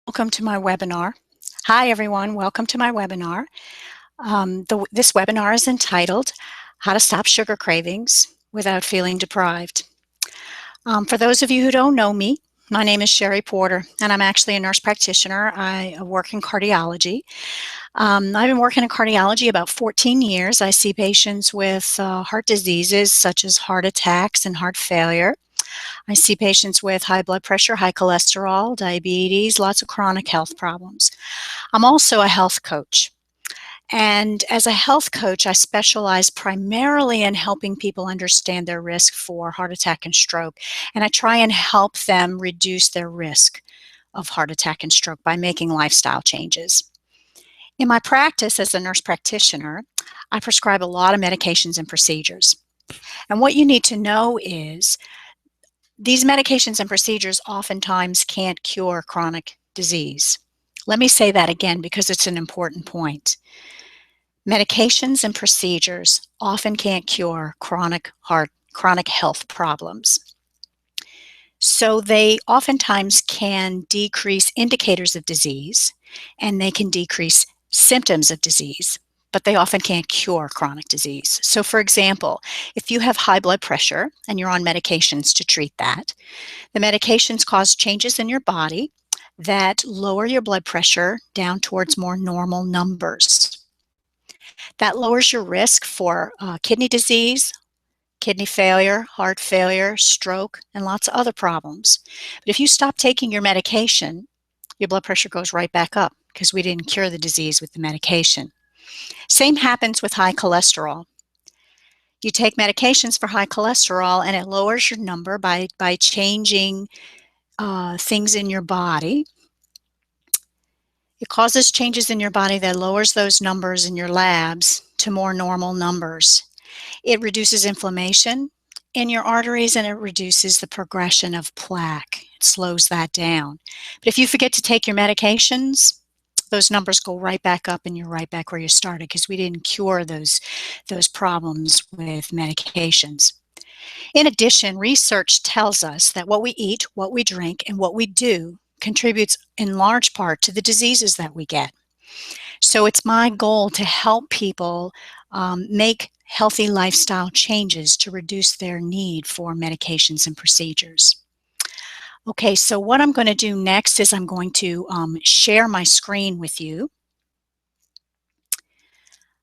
Welcome to my webinar. Hi everyone, welcome to my webinar. This webinar is entitled, How to Stop Sugar Cravings Without Feeling Deprived. For those of you who don't know me, my name is Sherry Porter and I'm actually a nurse practitioner. I work in cardiology. I've been working in cardiology about 14 years. I see patients with heart diseases such as heart attacks and heart failure. I see patients with high blood pressure, high cholesterol, diabetes, lots of chronic health problems. I'm also a health coach. And as a health coach, I specialize primarily in helping people understand their risk for heart attack and stroke. And I try and help them reduce their risk of heart attack and stroke by making lifestyle changes. In my practice as a nurse practitioner, I prescribe a lot of medications and procedures. And what you need to know is these medications and procedures oftentimes can't cure chronic disease. Let me say that again because it's an important point. Medications and procedures often can't cure chronic health problems. So they oftentimes can decrease indicators of disease and they can decrease symptoms of disease, but they often can't cure chronic disease. So for example, if you have high blood pressure and you're on medications to treat that, the medications cause changes in your body that lower your blood pressure down towards more normal numbers. That lowers your risk for kidney disease, kidney failure, heart failure, stroke, and lots of other problems. But if you stop taking your medication, your blood pressure goes right back up because we didn't cure the disease with the medication. Same happens with high cholesterol. You take medications for high cholesterol and it lowers your number by changing things in your body. It causes changes in your body that lowers those numbers in your labs to more normal numbers. It reduces inflammation in your arteries and it reduces the progression of plaque. It slows that down. But if you forget to take your medications, those numbers go right back up and you're right back where you started because we didn't cure those problems with medications. In addition, research tells us that what we eat, what we drink, and what we do contributes in large part to the diseases that we get. So it's my goal to help people make healthy lifestyle changes to reduce their need for medications and procedures. Okay, so what I'm going to do next is I'm going to share my screen with you.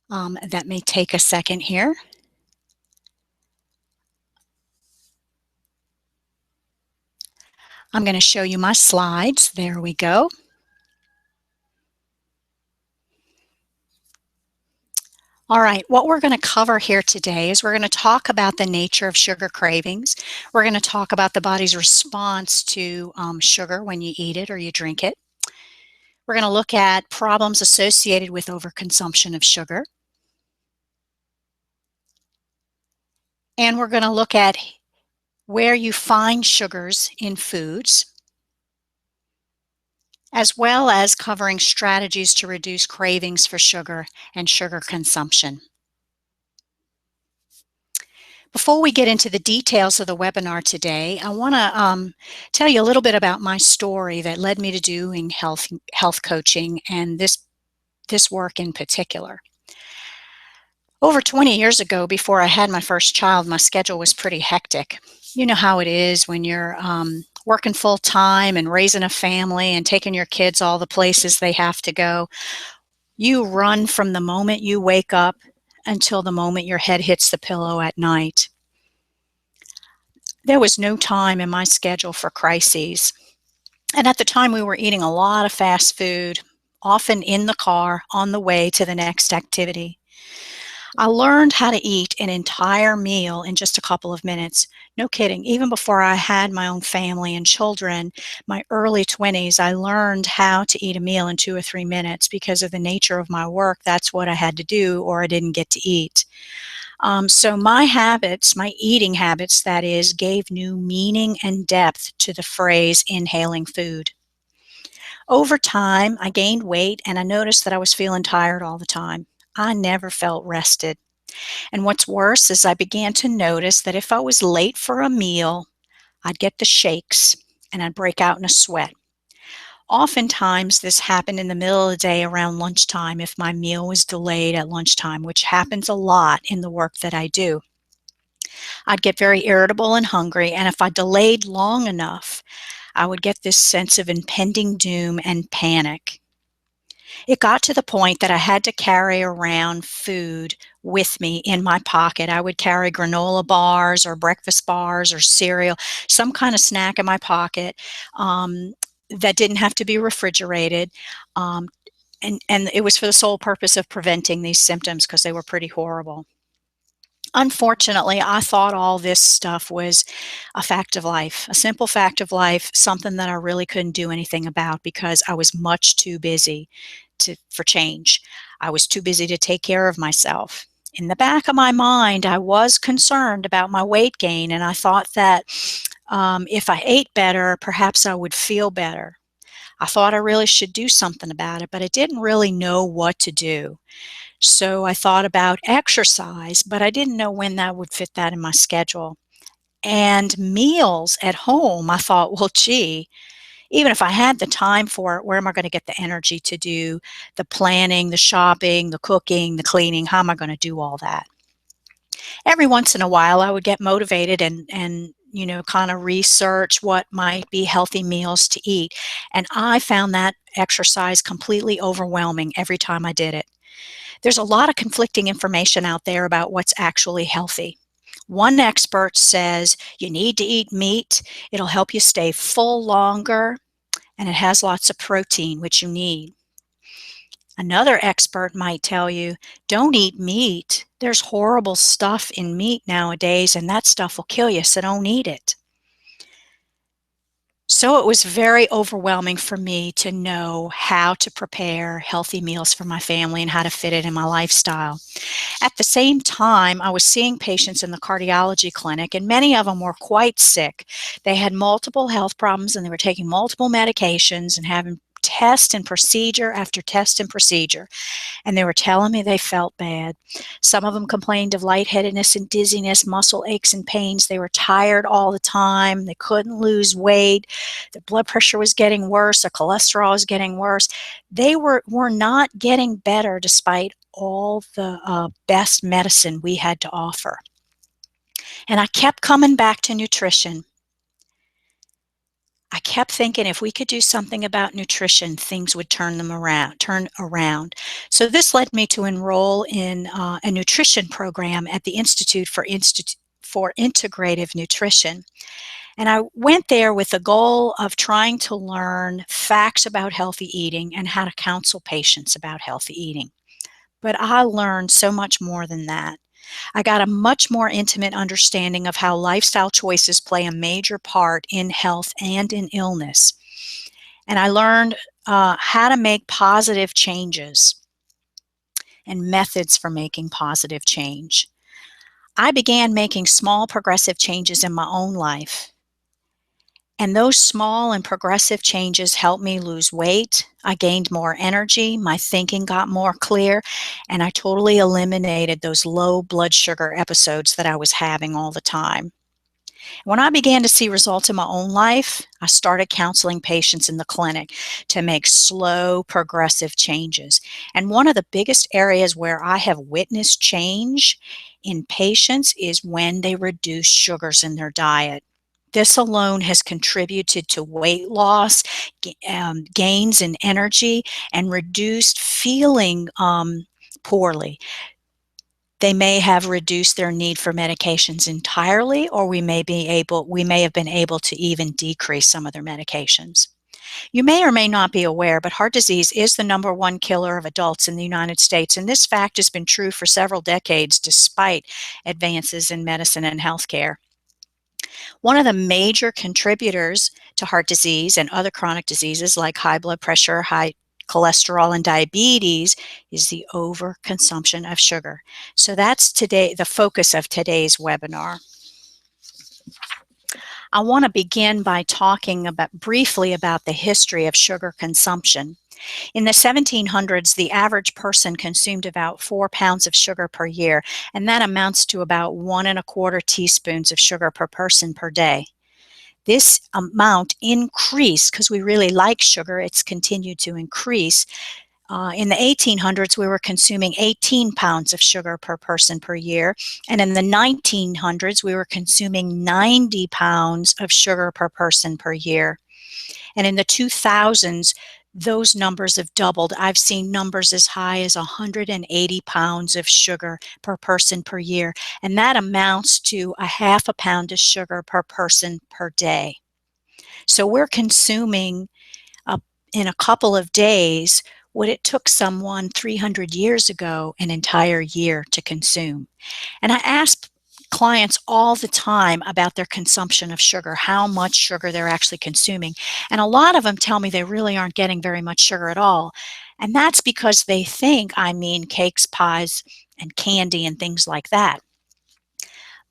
That may take a second here. I'm going to show you my slides. There we go. All right, what we're going to cover here today is we're going to talk about the nature of sugar cravings. We're going to talk about the body's response to sugar when you eat it or you drink it. We're going to look at problems associated with overconsumption of sugar. And we're going to look at where you find sugars in foods, as well as covering strategies to reduce cravings for sugar and sugar consumption. Before we get into the details of the webinar today, I want to tell you a little bit about my story that led me to doing health coaching and this work in particular. Over 20 years ago, before I had my first child, my schedule was pretty hectic. You know how it is when you're working full time and raising a family and taking your kids all the places they have to go. You run from the moment you wake up until the moment your head hits the pillow at night. There was no time in my schedule for crises. And at the time we were eating a lot of fast food, often in the car on the way to the next activity. I learned how to eat an entire meal in just a couple of minutes. No kidding. Even before I had my own family and children, my early 20s, I learned how to eat a meal in 2 or 3 minutes because of the nature of my work. That's what I had to do or I didn't get to eat. So my habits, my eating habits, that is, gave new meaning and depth to the phrase inhaling food. Over time, I gained weight and I noticed that I was feeling tired all the time. I never felt rested. And what's worse is I began to notice that if I was late for a meal, I'd get the shakes and I'd break out in a sweat. Oftentimes, this happened in the middle of the day around lunchtime if my meal was delayed at lunchtime, which happens a lot in the work that I do. I'd get very irritable and hungry, and if I delayed long enough, I would get this sense of impending doom and panic. It got to the point that I had to carry around food with me in my pocket. I would carry granola bars or breakfast bars or cereal, some kind of snack in my pocket that didn't have to be refrigerated. Um, and it was for the sole purpose of preventing these symptoms because they were pretty horrible. Unfortunately, I thought all this stuff was a fact of life, a simple fact of life, something that I really couldn't do anything about because I was much too busy for change. I was too busy to take care of myself. In the back of my mind, I was concerned about my weight gain, and I thought that if I ate better, perhaps I would feel better. I thought I really should do something about it, but I didn't really know what to do. So I thought about exercise, but I didn't know when that would fit that in my schedule. And meals at home, I thought, well, gee, even if I had the time for it, where am I going to get the energy to do the planning, the shopping, the cooking, the cleaning? How am I going to do all that? Every once in a while, I would get motivated and kind of research what might be healthy meals to eat. And I found that exercise completely overwhelming every time I did it. There's a lot of conflicting information out there about what's actually healthy. One expert says you need to eat meat. It'll help you stay full longer, and it has lots of protein, which you need. Another expert might tell you, don't eat meat. There's horrible stuff in meat nowadays, and that stuff will kill you, so don't eat it. So it was very overwhelming for me to know how to prepare healthy meals for my family and how to fit it in my lifestyle. At the same time, I was seeing patients in the cardiology clinic, and many of them were quite sick. They had multiple health problems, and they were taking multiple medications and having test and procedure after test and procedure. And they were telling me they felt bad. Some of them complained of lightheadedness and dizziness, muscle aches and pains. They were tired all the time. They couldn't lose weight. Their blood pressure was getting worse. Their cholesterol was getting worse. They were not getting better despite all the best medicine we had to offer. And I kept coming back to nutrition. I kept thinking if we could do something about nutrition, things would turn around. So this led me to enroll in a nutrition program at the Institute for Integrative Nutrition. And I went there with the goal of trying to learn facts about healthy eating and how to counsel patients about healthy eating. But I learned so much more than that. I got a much more intimate understanding of how lifestyle choices play a major part in health and in illness. And I learned how to make positive changes and methods for making positive change. I began making small progressive changes in my own life. And those small and progressive changes helped me lose weight. I gained more energy, my thinking got more clear, and I totally eliminated those low blood sugar episodes that I was having all the time. When I began to see results in my own life, I started counseling patients in the clinic to make slow, progressive changes. And one of the biggest areas where I have witnessed change in patients is when they reduce sugars in their diet. This alone has contributed to weight loss, gains in energy, and reduced feeling poorly. They may have reduced their need for medications entirely, or we may have been able to even decrease some of their medications. You may or may not be aware, but heart disease is the #1 killer of adults in the United States, and this fact has been true for several decades despite advances in medicine and healthcare. One of the major contributors to heart disease and other chronic diseases like high blood pressure, high cholesterol, and diabetes is the overconsumption of sugar. So that's the focus of today's webinar. I want to begin by talking briefly about the history of sugar consumption. In the 1700s, the average person consumed about 4 pounds of sugar per year, and that amounts to about 1¼ teaspoons of sugar per person per day. This amount increased because we really like sugar. It's continued to increase. In the 1800s, we were consuming 18 pounds of sugar per person per year. And in the 1900s, we were consuming 90 pounds of sugar per person per year. And in the 2000s, those numbers have doubled. I've seen numbers as high as 180 pounds of sugar per person per year. And that amounts to a half a pound of sugar per person per day. So we're consuming in a couple of days what it took someone 300 years ago an entire year to consume. And I ask clients all the time about their consumption of sugar, how much sugar they're actually consuming. And a lot of them tell me they really aren't getting very much sugar at all. And that's because they think I mean cakes, pies, and candy and things like that.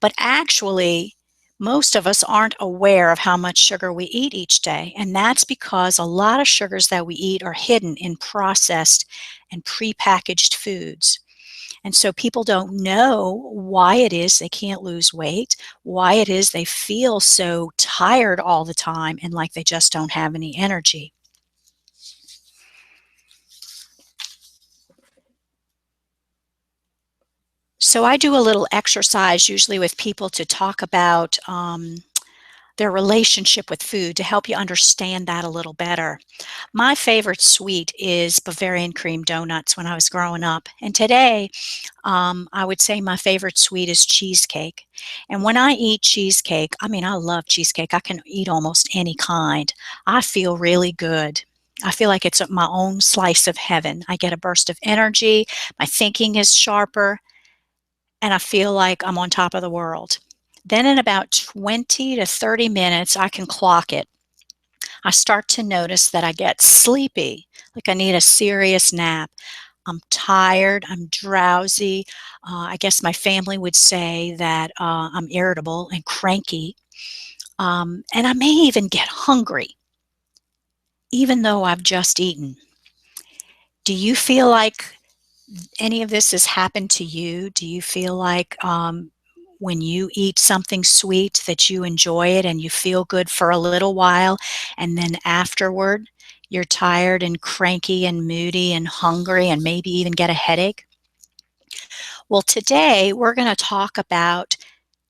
But actually, most of us aren't aware of how much sugar we eat each day. And that's because a lot of sugars that we eat are hidden in processed and prepackaged foods. And so people don't know why it is they can't lose weight, why it is they feel so tired all the time and like they just don't have any energy. So I do a little exercise usually with people to talk about their relationship with food to help you understand that a little better. My favorite sweet is Bavarian cream donuts when I was growing up. And today, I would say my favorite sweet is cheesecake. And when I eat cheesecake, I mean, I love cheesecake. I can eat almost any kind. I feel really good. I feel like it's my own slice of heaven. I get a burst of energy. My thinking is sharper and I feel like I'm on top of the world. Then in about 20 to 30 minutes, I can clock it. I start to notice that I get sleepy, like I need a serious nap. I'm tired, I'm drowsy. I guess my family would say that I'm irritable and cranky. And I may even get hungry, even though I've just eaten. Do you feel like any of this has happened to you? Do you feel like when you eat something sweet that you enjoy it and you feel good for a little while, and then afterward you're tired and cranky and moody and hungry and maybe even get a headache? Well, today we're going to talk about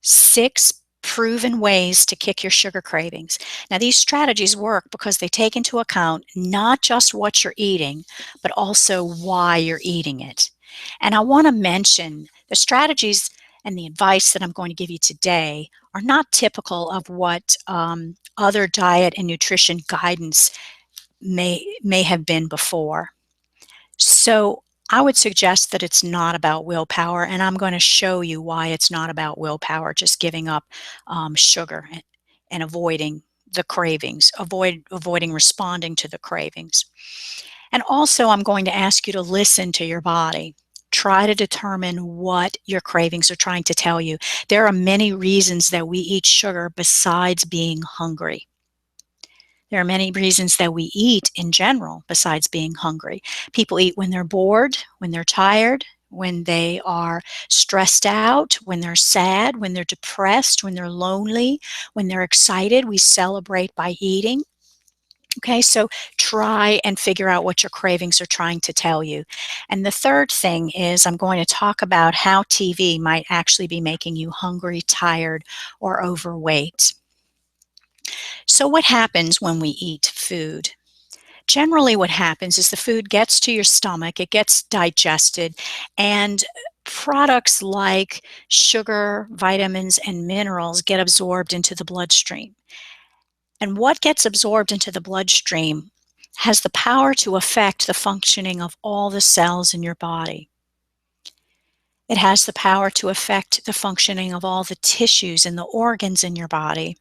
6 proven ways to kick your sugar cravings. Now, these strategies work because they take into account not just what you're eating, but also why you're eating it. And I want to mention the strategies and the advice that I'm going to give you today are not typical of what other diet and nutrition guidance may have been before. So I would suggest that it's not about willpower, and I'm going to show you why it's not about willpower, just giving up sugar and avoiding the cravings, avoiding responding to the cravings. And also, I'm going to ask you to listen to your body. Try to determine what your cravings are trying to tell you. There are many reasons that we eat sugar besides being hungry. There are many reasons that we eat in general besides being hungry. People eat when they're bored, when they're tired, when they are stressed out, when they're sad, when they're depressed, when they're lonely, when they're excited. We celebrate by eating. Okay, so try and figure out what your cravings are trying to tell you. And the third thing is I'm going to talk about how TV might actually be making you hungry, tired, or overweight. So what happens when we eat food? Generally what happens is the food gets to your stomach, it gets digested, and products like sugar, vitamins, and minerals get absorbed into the bloodstream. And what gets absorbed into the bloodstream has the power to affect the functioning of all the cells in your body. It has the power to affect the functioning of all the tissues and the organs in your body.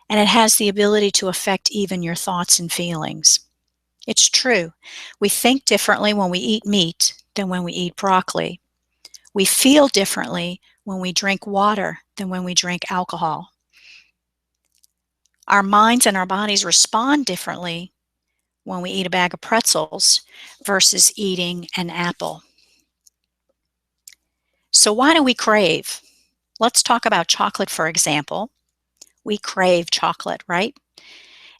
And it has the ability to affect even your thoughts and feelings. It's true. We think differently when we eat meat than when we eat broccoli. We feel differently when we drink water than when we drink alcohol. Our minds and our bodies respond differently when we eat a bag of pretzels versus eating an apple. So why do we crave? Let's talk about chocolate, for example. we crave chocolate, right?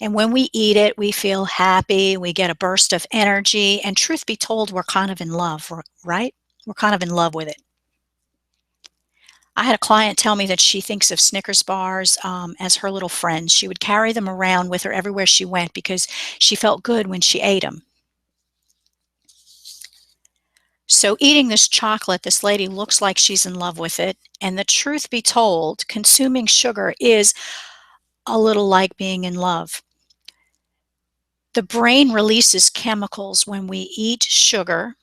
And when we eat it, we feel happy, we get a burst of energy, and truth be told, we're kind of in love, right? We're kind of in love with it. I had a client tell me that she thinks of Snickers bars as her little friends. She would carry them around with her everywhere she went because she felt good when she ate them. So eating this chocolate, this lady looks like she's in love with it. And the truth be told, consuming sugar is a little like being in love. The brain releases chemicals when we eat sugar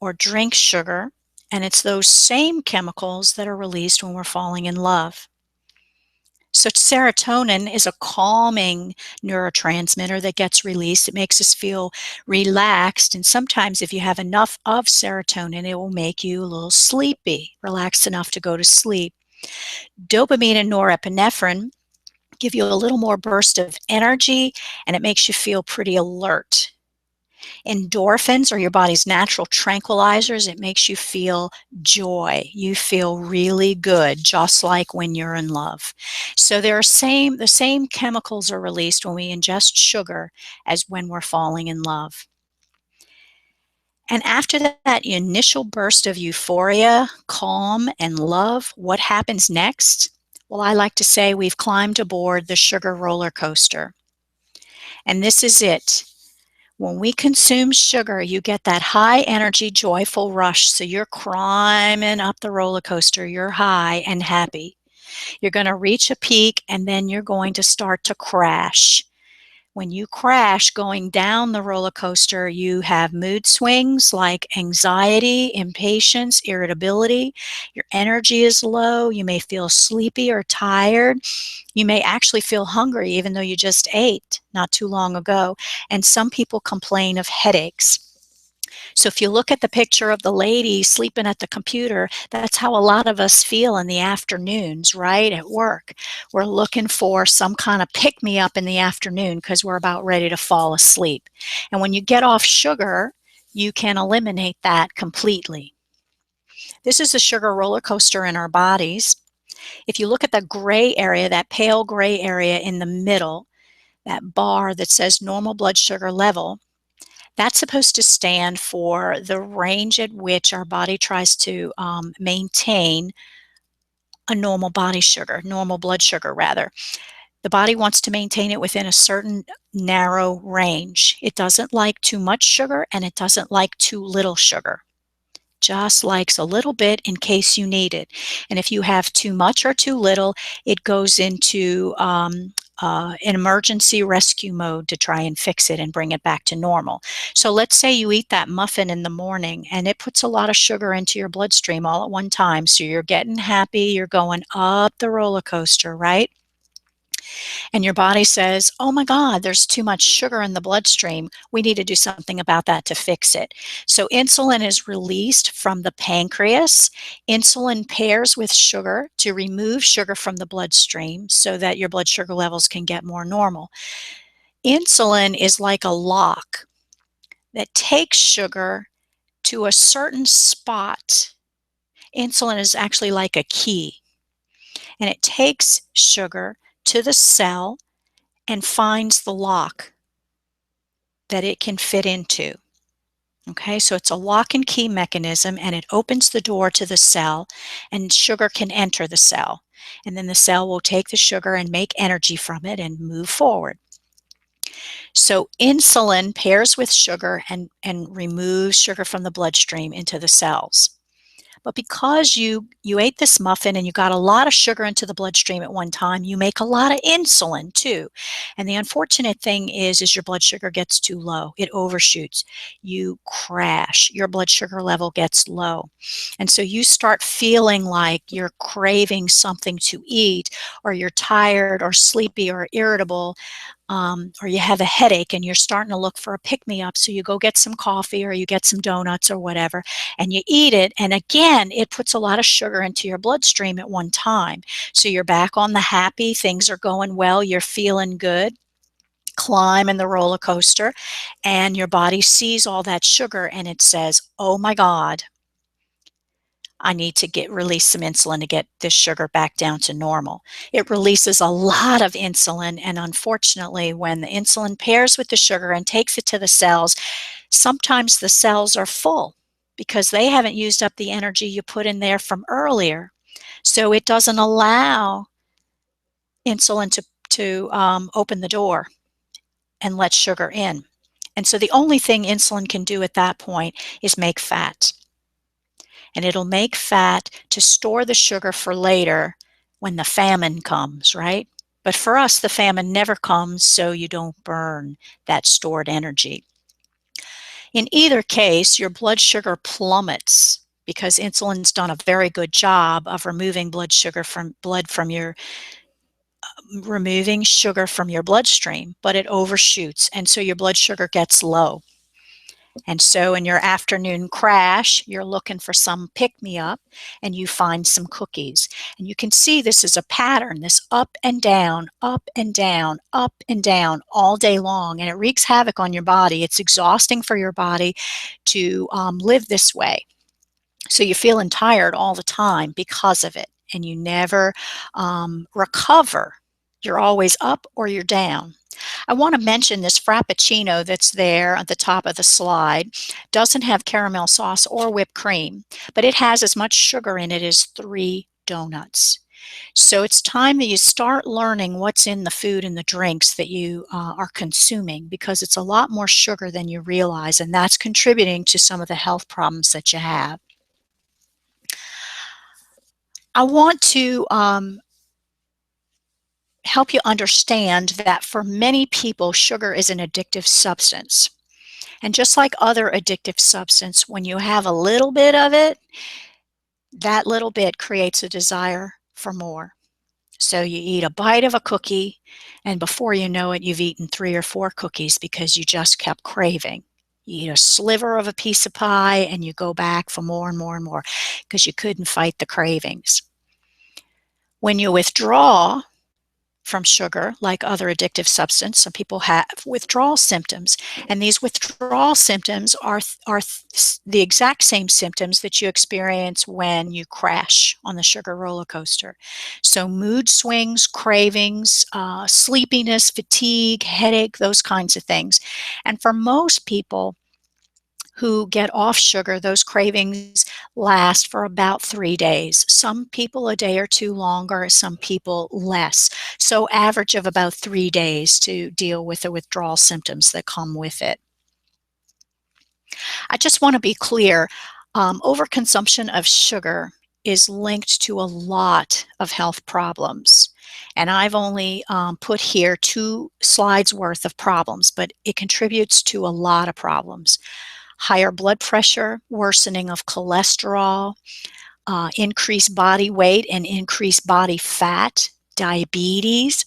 or drink sugar, and it's those same chemicals that are released when we're falling in love. So serotonin is a calming neurotransmitter that gets released. It makes us feel relaxed, and sometimes if you have enough of serotonin, it will make you a little sleepy, relaxed enough to go to sleep. Dopamine and norepinephrine give you a little more burst of energy, and it makes you feel pretty alert. Endorphins are your body's natural tranquilizers. It makes you feel joy. You feel really good, just like when you're in love. So the same chemicals are released when we ingest sugar as when we're falling in love. And after that initial burst of euphoria, calm, and love, what happens next? Well, I like to say we've climbed aboard the sugar roller coaster. And this is it. When we consume sugar, you get that high energy, joyful rush. So you're climbing up the roller coaster. You're high and happy. You're going to reach a peak and then you're going to start to crash. When you crash going down the roller coaster, you have mood swings like anxiety, impatience, irritability. Your energy is low. You may feel sleepy or tired. You may actually feel hungry even though you just ate not too long ago. And some people complain of headaches. So if you look at the picture of the lady sleeping at the computer, that's how a lot of us feel in the afternoons, right? At work. We're looking for some kind of pick me up in the afternoon because we're about ready to fall asleep. And when you get off sugar, you can eliminate that completely. This is a sugar roller coaster in our bodies. If you look at the gray area, that pale gray area in the middle, that bar that says normal blood sugar level, that's supposed to stand for the range at which our body tries to maintain a normal body sugar, normal blood sugar rather. The body wants to maintain it within a certain narrow range. It doesn't like too much sugar and it doesn't like too little sugar. Just likes a little bit in case you need it. And if you have too much or too little, it goes into an emergency rescue mode to try and fix it and bring it back to normal. So let's say you eat that muffin in the morning and it puts a lot of sugar into your bloodstream all at one time. So you're getting happy, you're going up the roller coaster, right? And your body says, oh my God, there's too much sugar in the bloodstream. We need to do something about that to fix it. So insulin is released from the pancreas. Insulin pairs with sugar to remove sugar from the bloodstream so that your blood sugar levels can get more normal. Insulin is like a lock that takes sugar to a certain spot. Insulin is actually like a key, and it takes sugar to the cell and finds the lock that it can fit into. Okay, so it's a lock and key mechanism and it opens the door to the cell and sugar can enter the cell. And then the cell will take the sugar and make energy from it and move forward. So insulin pairs with sugar and removes sugar from the bloodstream into the cells. But because you ate this muffin and you got a lot of sugar into the bloodstream at one time, you make a lot of insulin too. And the unfortunate thing is your blood sugar gets too low. It overshoots. You crash. Your blood sugar level gets low. And so you start feeling like you're craving something to eat, or you're tired or sleepy or irritable, or you have a headache and you're starting to look for a pick-me-up. So you go get some coffee or you get some donuts or whatever, and you eat it. And again, it puts a lot of sugar into your bloodstream at one time. So you're back on the happy, things are going well, you're feeling good, climbing the roller coaster, and your body sees all that sugar and it says, oh my God, I need to release some insulin to get this sugar back down to normal. It releases a lot of insulin, and unfortunately, when the insulin pairs with the sugar and takes it to the cells, sometimes the cells are full because they haven't used up the energy you put in there from earlier. So it doesn't allow insulin to open the door and let sugar in. And so the only thing insulin can do at that point is make fat. And it'll make fat to store the sugar for later when the famine comes, right? But for us, the famine never comes, so you don't burn that stored energy. In either case, your blood sugar plummets because insulin's done a very good job of removing sugar from your bloodstream, but it overshoots, and so your blood sugar gets low. And so in your afternoon crash, you're looking for some pick-me-up, and you find some cookies. And you can see this is a pattern, this up and down, up and down, up and down all day long, and it wreaks havoc on your body. It's exhausting for your body to live this way. So you're feeling tired all the time because of it, and you never recover. You're always up or you're down. I want to mention this Frappuccino that's there at the top of the slide doesn't have caramel sauce or whipped cream, but it has as much sugar in it as 3 donuts. So it's time that you start learning what's in the food and the drinks that you are consuming, because it's a lot more sugar than you realize, and that's contributing to some of the health problems that you have. I want to help you understand that for many people, sugar is an addictive substance. And just like other addictive substance, when you have a little bit of it, that little bit creates a desire for more. So you eat a bite of a cookie, and before you know it, you've eaten 3 or 4 cookies because you just kept craving. You eat a sliver of a piece of pie, and you go back for more and more and more because you couldn't fight the cravings. When you withdraw from sugar, like other addictive substance, some people have withdrawal symptoms, and these withdrawal symptoms are the exact same symptoms that you experience when you crash on the sugar roller coaster. So mood swings, cravings, sleepiness, fatigue, headache, those kinds of things. And for most people who get off sugar, those cravings last for about 3 days. Some people a day or 2 longer, some people less. So average of about 3 days to deal with the withdrawal symptoms that come with it. I just want to be clear, overconsumption of sugar is linked to a lot of health problems. And I've only put here 2 slides worth of problems, but it contributes to a lot of problems. Higher blood pressure, worsening of cholesterol, increased body weight and increased body fat, diabetes,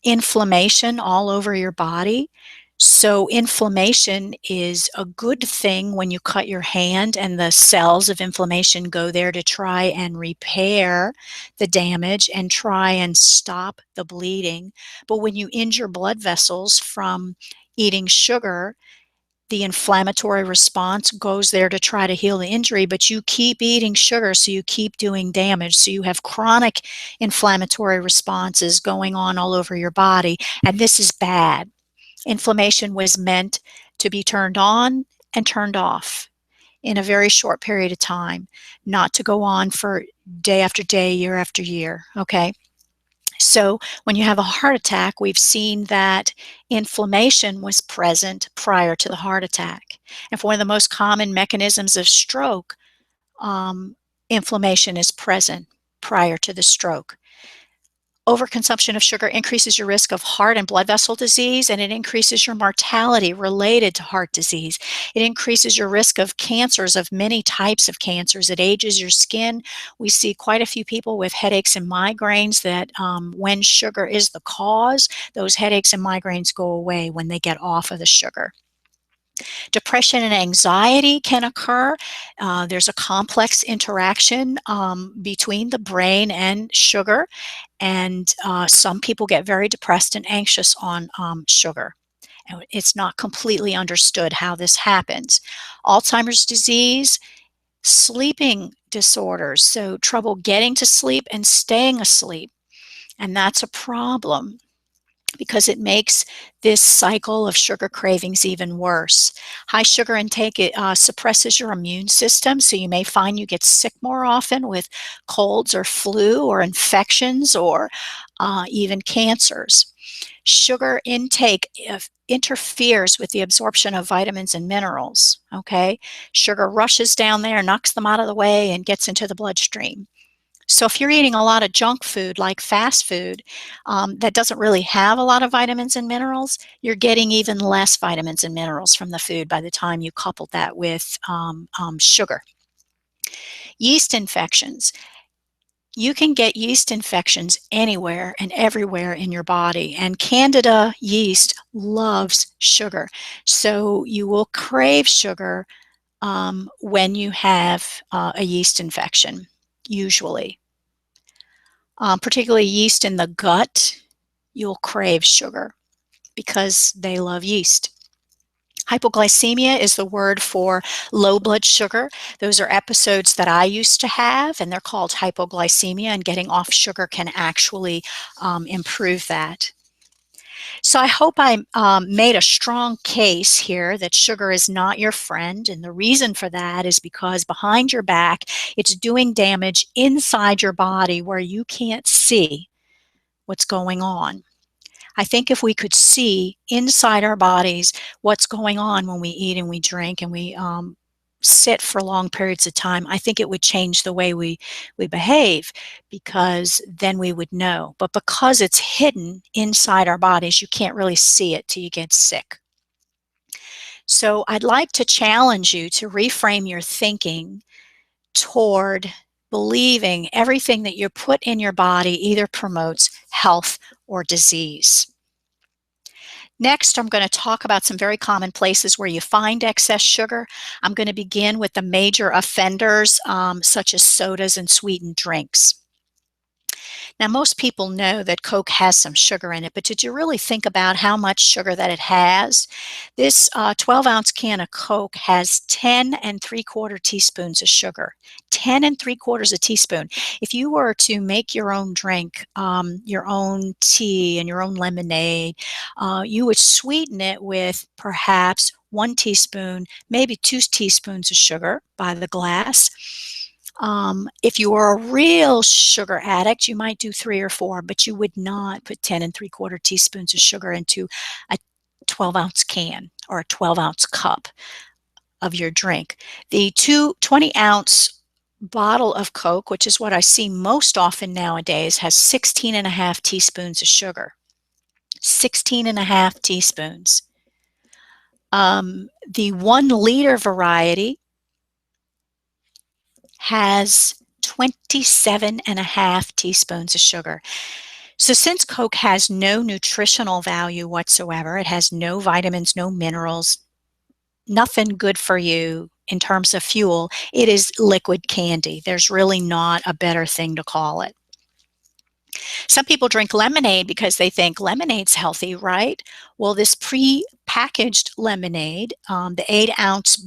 inflammation all over your body. So inflammation is a good thing when you cut your hand and the cells of inflammation go there to try and repair the damage and try and stop the bleeding. But when you injure blood vessels from eating sugar, the inflammatory response goes there to try to heal the injury, but you keep eating sugar, so you keep doing damage. So you have chronic inflammatory responses going on all over your body, and this is bad. Inflammation was meant to be turned on and turned off in a very short period of time, not to go on for day after day, year after year, okay? So when you have a heart attack, we've seen that inflammation was present prior to the heart attack. And for one of the most common mechanisms of stroke, inflammation is present prior to the stroke. Overconsumption of sugar increases your risk of heart and blood vessel disease, and it increases your mortality related to heart disease. It increases your risk of cancers, of many types of cancers. It ages your skin. We see quite a few people with headaches and migraines that when sugar is the cause, those headaches and migraines go away when they get off of the sugar. Depression and anxiety can occur. There's a complex interaction between the brain and sugar, and some people get very depressed and anxious on sugar. And it's not completely understood how this happens. Alzheimer's disease, sleeping disorders, so trouble getting to sleep and staying asleep. And that's a problem because it makes this cycle of sugar cravings even worse. High sugar intake, it suppresses your immune system, so you may find you get sick more often with colds or flu or infections or even cancers. Sugar intake interferes with the absorption of vitamins and minerals, okay? Sugar rushes down there, knocks them out of the way, and gets into the bloodstream. So if you're eating a lot of junk food, like fast food, that doesn't really have a lot of vitamins and minerals, you're getting even less vitamins and minerals from the food by the time you couple that with sugar. Yeast infections. You can get yeast infections anywhere and everywhere in your body, and Candida yeast loves sugar. So you will crave sugar when you have a yeast infection, usually. Particularly yeast in the gut, you'll crave sugar because they love yeast. Hypoglycemia is the word for low blood sugar. Those are episodes that I used to have, and they're called hypoglycemia, and getting off sugar can actually improve that. So I hope I made a strong case here that sugar is not your friend, and the reason for that is because behind your back, it's doing damage inside your body where you can't see what's going on. I think if we could see inside our bodies what's going on when we eat and we drink and we sit for long periods of time, I think it would change the way we behave, because then we would know. But because it's hidden inside our bodies, you can't really see it till you get sick. So I'd like to challenge you to reframe your thinking toward believing everything that you put in your body either promotes health or disease. Next, I'm going to talk about some very common places where you find excess sugar. I'm going to begin with the major offenders, such as sodas and sweetened drinks. Now, most people know that Coke has some sugar in it, but did you really think about how much sugar that it has? This 12-ounce can of Coke has 10 3/4 teaspoons of sugar. 10 3/4 a teaspoon. If you were to make your own drink, your own tea and your own lemonade, you would sweeten it with perhaps 1 teaspoon, maybe 2 teaspoons of sugar by the glass. If you are a real sugar addict, you might do 3 or 4, but you would not put 10 3/4 teaspoons of sugar into a 12-ounce can or a 12-ounce cup of your drink. The 20-ounce bottle of Coke, which is what I see most often nowadays, has 16 1/2 teaspoons of sugar. 16 1/2 teaspoons. The 1-liter variety has 27 1/2 teaspoons of sugar. So since Coke has no nutritional value whatsoever, it has no vitamins, no minerals, nothing good for you in terms of fuel, it is liquid candy. There's really not a better thing to call it. Some people drink lemonade because they think lemonade's healthy, right? Well, this pre-packaged lemonade, the 8-ounce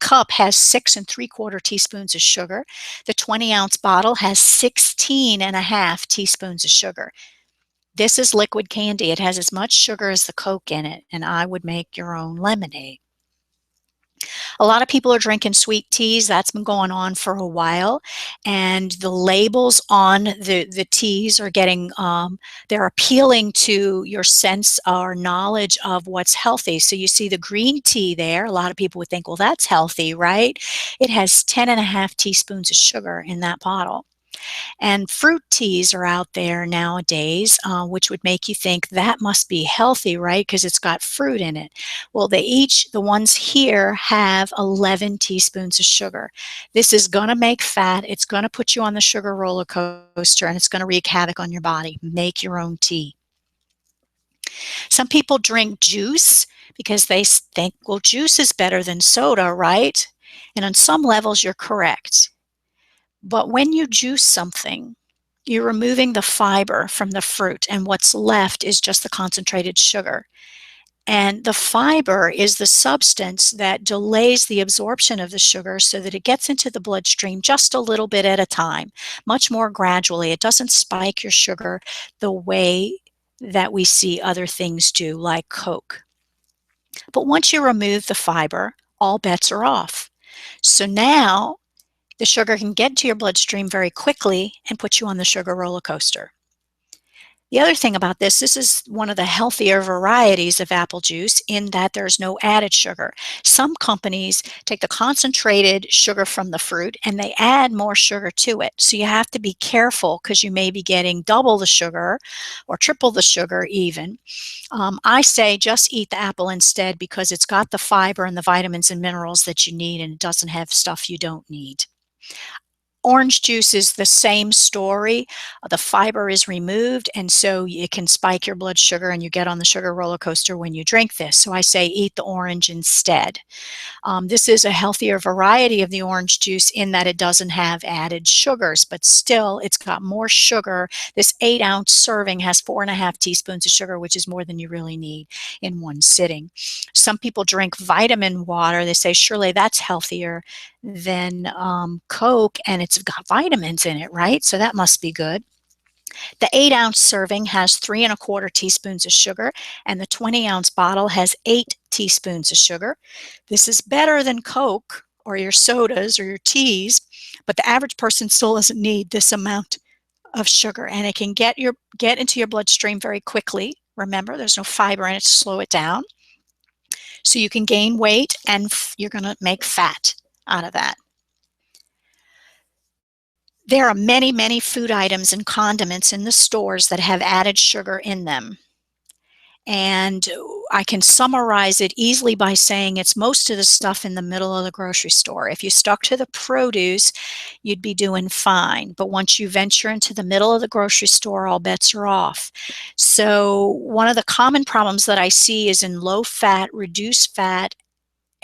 cup has 6 3/4 teaspoons of sugar. The 20-ounce bottle has 16 1/2 teaspoons of sugar. This is liquid candy. It has as much sugar as the Coke in it, and I would make your own lemonade. A lot of people are drinking sweet teas. That's been going on for a while, and the labels on the teas are getting they're appealing to your sense or knowledge of what's healthy. So you see the green tea there. A lot of people would think, well, that's healthy, right? It has 10 1/2 teaspoons of sugar in that bottle. And fruit teas are out there nowadays, which would make you think that must be healthy, right? Because it's got fruit in it. Well, the ones here have 11 teaspoons of sugar. This is going to make fat. It's going to put you on the sugar roller coaster, and it's going to wreak havoc on your body. Make your own tea. Some people drink juice because they think, well, juice is better than soda, right? And on some levels, you're correct. But when you juice something, you're removing the fiber from the fruit, and what's left is just the concentrated sugar. And the fiber is the substance that delays the absorption of the sugar so that it gets into the bloodstream just a little bit at a time, much more gradually. It doesn't spike your sugar the way that we see other things do, like Coke. But once you remove the fiber, all bets are off. So now the sugar can get to your bloodstream very quickly and put you on the sugar roller coaster. The other thing about this is one of the healthier varieties of apple juice in that there's no added sugar. Some companies take the concentrated sugar from the fruit and they add more sugar to it. So you have to be careful because you may be getting double the sugar or triple the sugar even. I say just eat the apple instead because it's got the fiber and the vitamins and minerals that you need and it doesn't have stuff you don't need. Orange juice is the same story. The fiber is removed, and so it can spike your blood sugar and you get on the sugar roller coaster when you drink this. So I say eat the orange instead. This is a healthier variety of the orange juice in that it doesn't have added sugars, but still it's got more sugar. This 8-ounce serving has 4.5 teaspoons of sugar, which is more than you really need in one sitting. Some people drink vitamin water. They say, surely that's healthier than Coke, and it's got vitamins in it, right? So that must be good. The 8-ounce serving has 3.25 teaspoons of sugar, and the 20-ounce bottle has 8 teaspoons of sugar. This is better than Coke or your sodas or your teas, but the average person still doesn't need this amount of sugar, and it can get into your bloodstream very quickly. Remember, there's no fiber in it to slow it down. So you can gain weight, and you're going to make fat out of that. There are many, many food items and condiments in the stores that have added sugar in them. And I can summarize it easily by saying it's most of the stuff in the middle of the grocery store. If you stuck to the produce, you'd be doing fine. But once you venture into the middle of the grocery store, all bets are off. So one of the common problems that I see is in low fat, reduced fat,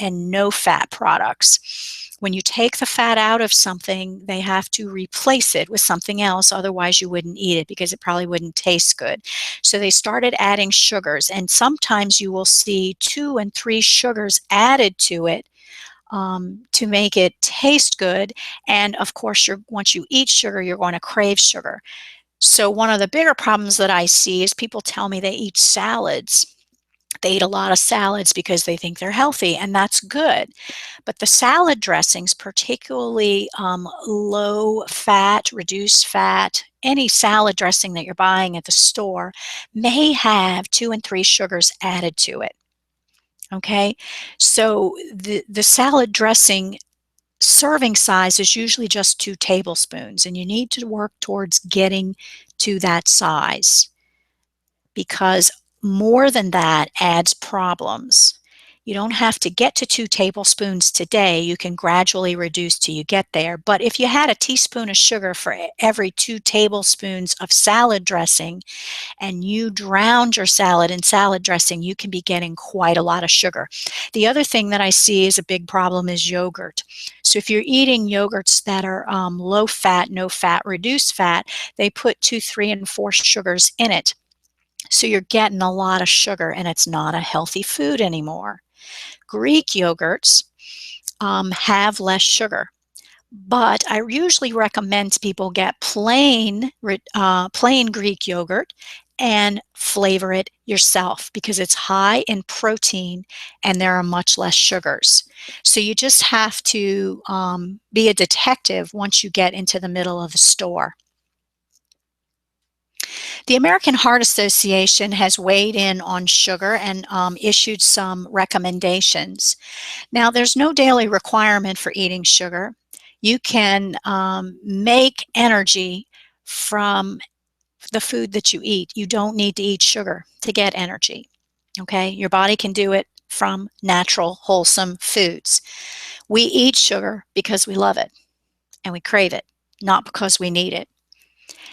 and no fat products. When you take the fat out of something, they have to replace it with something else. Otherwise, you wouldn't eat it because it probably wouldn't taste good. So they started adding sugars, and sometimes you will see 2 and 3 sugars added to it to make it taste good. And of course, once you eat sugar, you're going to crave sugar. So one of the bigger problems that I see is people tell me they eat salads. They eat a lot of salads because they think they're healthy, and that's good. But the salad dressings, particularly low fat, reduced fat, any salad dressing that you're buying at the store may have 2 and 3 sugars added to it. Okay, so the salad dressing serving size is usually just 2 tablespoons, and you need to work towards getting to that size, because more than that adds problems. You don't have to get to 2 tablespoons today. You can gradually reduce till you get there. But if you had a teaspoon of sugar for every 2 tablespoons of salad dressing and you drowned your salad in salad dressing, you can be getting quite a lot of sugar. The other thing that I see is a big problem is yogurt. So if you're eating yogurts that are low fat, no fat, reduced fat, they put 2, 3, and 4 sugars in it. So you're getting a lot of sugar, and it's not a healthy food anymore. Greek yogurts have less sugar, but I usually recommend people get plain Greek yogurt and flavor it yourself because it's high in protein and there are much less sugars. So you just have to be a detective once you get into the middle of the store. The American Heart Association has weighed in on sugar and issued some recommendations. Now, there's no daily requirement for eating sugar. You can make energy from the food that you eat. You don't need to eat sugar to get energy. Okay, your body can do it from natural, wholesome foods. We eat sugar because we love it and we crave it, not because we need it.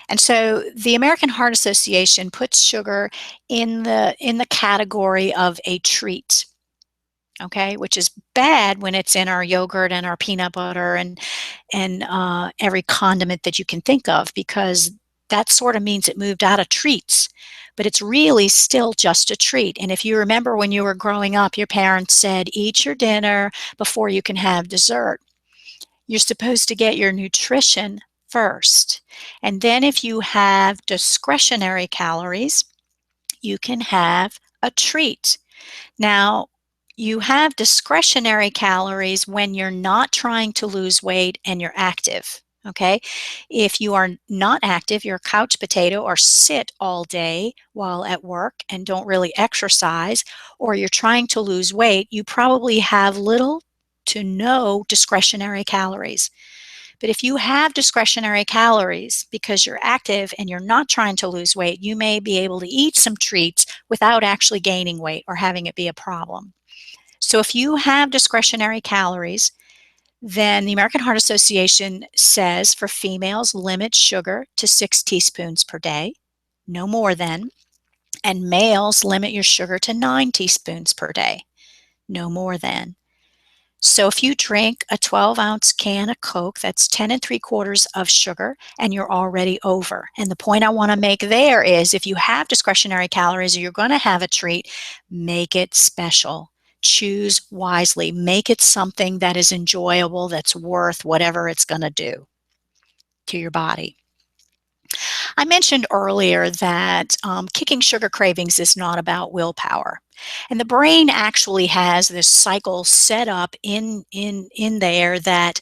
And so the American Heart Association puts sugar in the category of a treat, okay, which is bad when it's in our yogurt and our peanut butter and every condiment that you can think of, because that sort of means it moved out of treats, but it's really still just a treat. And if you remember when you were growing up, your parents said, eat your dinner before you can have dessert. You're supposed to get your nutrition first. And then if you have discretionary calories, you can have a treat. Now, you have discretionary calories when you're not trying to lose weight and you're active. Okay. If you are not active, you're a couch potato or sit all day while at work and don't really exercise, or you're trying to lose weight, you probably have little to no discretionary calories. But if you have discretionary calories because you're active and you're not trying to lose weight, you may be able to eat some treats without actually gaining weight or having it be a problem. So if you have discretionary calories, then the American Heart Association says for females, limit sugar to 6 teaspoons per day, no more than, and males, limit your sugar to 9 teaspoons per day, no more than. So if you drink a 12-ounce can of Coke, that's 10 3/4 of sugar, and you're already over. And the point I want to make there is if you have discretionary calories or you're going to have a treat, make it special. Choose wisely. Make it something that is enjoyable, that's worth whatever it's going to do to your body. I mentioned earlier that kicking sugar cravings is not about willpower. And the brain actually has this cycle set up in there that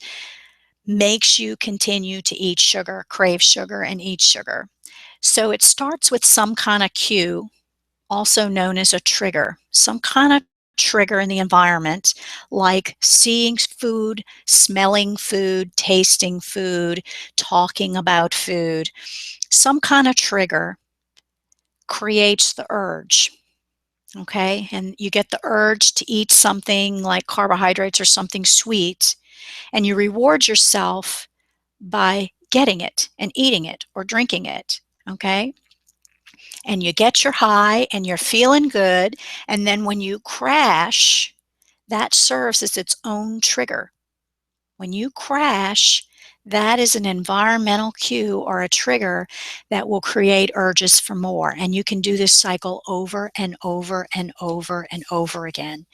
makes you continue to eat sugar, crave sugar, and eat sugar. So it starts with some kind of cue, also known as a trigger, some kind of trigger in the environment, like seeing food, smelling food, tasting food, talking about food. Some kind of trigger creates the urge. Okay, and you get the urge to eat something like carbohydrates or something sweet, and you reward yourself by getting it and eating it or drinking it. Okay, and you get your high and you're feeling good, and then when you crash, that serves as its own trigger. When you crash, that is an environmental cue or a trigger that will create urges for more. And you can do this cycle over and over and over and over again.